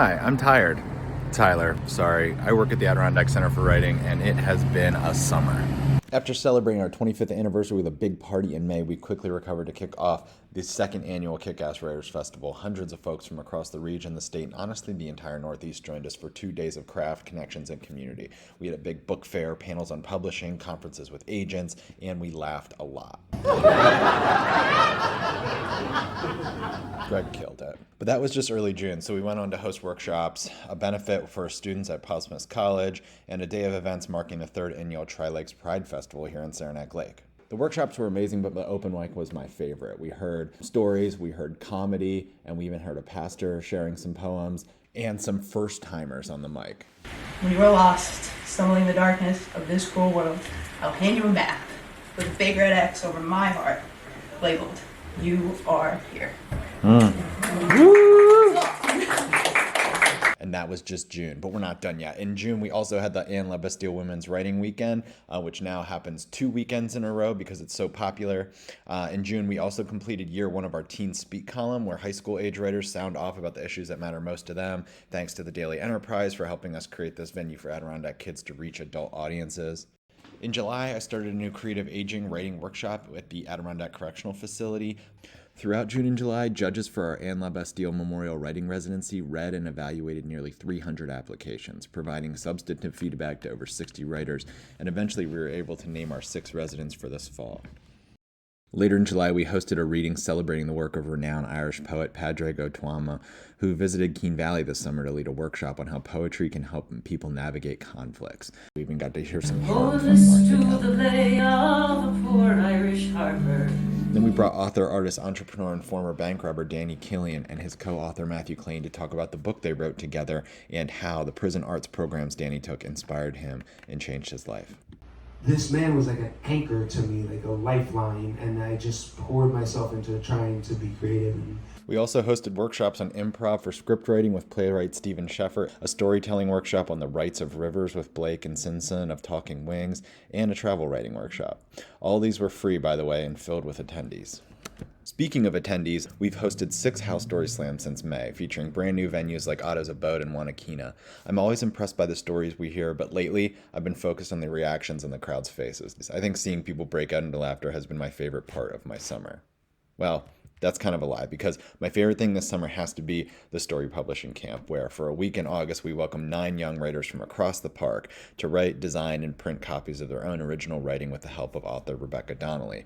Hi, I'm tired. Tyler, sorry. I work at the Adirondack Center for Writing, and it has been a summer. After celebrating our 25th anniversary with a big party in May, we quickly recovered to kick off the second annual Kick-Ass Writers Festival. Hundreds of folks from across the region, the state, and honestly the entire Northeast joined us for 2 days of craft, connections, and community. We had a big book fair, panels on publishing, conferences with agents, and we laughed a lot. Greg killed it. But that was just early June, so we went on to host workshops, a benefit for students at Posthumous College, and a day of events marking the third annual Tri-Lakes Pride Festival here in Saranac Lake. The workshops were amazing, but the open mic was my favorite. We heard stories, we heard comedy, and we even heard a pastor sharing some poems, and some first-timers on the mic. When you are lost, stumbling in the darkness of this cruel world, I'll hand you a map with a big red X over my heart, labeled, "You are here." And that was just June, but we're not done yet. In June, we also had the Anne LaBastille Women's Writing Weekend, which now happens 2 weekends in a row because it's so popular. In June, we also completed year 1 of our Teen Speak column, where high school age writers sound off about the issues that matter most to them. Thanks to the Daily Enterprise for helping us create this venue for Adirondack kids to reach adult audiences. In July, I started a new creative aging writing workshop at the Adirondack Correctional Facility. Throughout June and July, judges for our Anne LaBastille Memorial Writing Residency read and evaluated nearly 300 applications, providing substantive feedback to over 60 writers, and eventually we were able to name our 6 residents for this fall. Later in July, we hosted a reading celebrating the work of renowned Irish poet Padraig Ó Tuama, who visited Keene Valley this summer to lead a workshop on how poetry can help people navigate conflicts. We even got to hear some harp from Martha Kelly. Then we brought author, artist, entrepreneur, and former bank robber Danny Killian and his co-author Matthew Klain to talk about the book they wrote together and how the prison arts programs Danny took inspired him and changed his life. This man was like an anchor to me, like a lifeline, and I just poured myself into trying to be creative. We also hosted workshops on improv for script writing with playwright Stephen Sheffer, a storytelling workshop on the rights of rivers with Blake and Sinson of Talking Wings, and a travel writing workshop. All these were free, by the way, and filled with attendees. Speaking of attendees, we've hosted 6 House Story Slams since May, featuring brand new venues like Otto's Abode and Wanakina. I'm always impressed by the stories we hear, but lately I've been focused on the reactions on the crowd's faces. I think seeing people break out into laughter has been my favorite part of my summer. Well, that's kind of a lie, because my favorite thing this summer has to be the Story Publishing Camp, where for a week in August we welcome 9 young writers from across the park to write, design, and print copies of their own original writing with the help of author Rebecca Donnelly.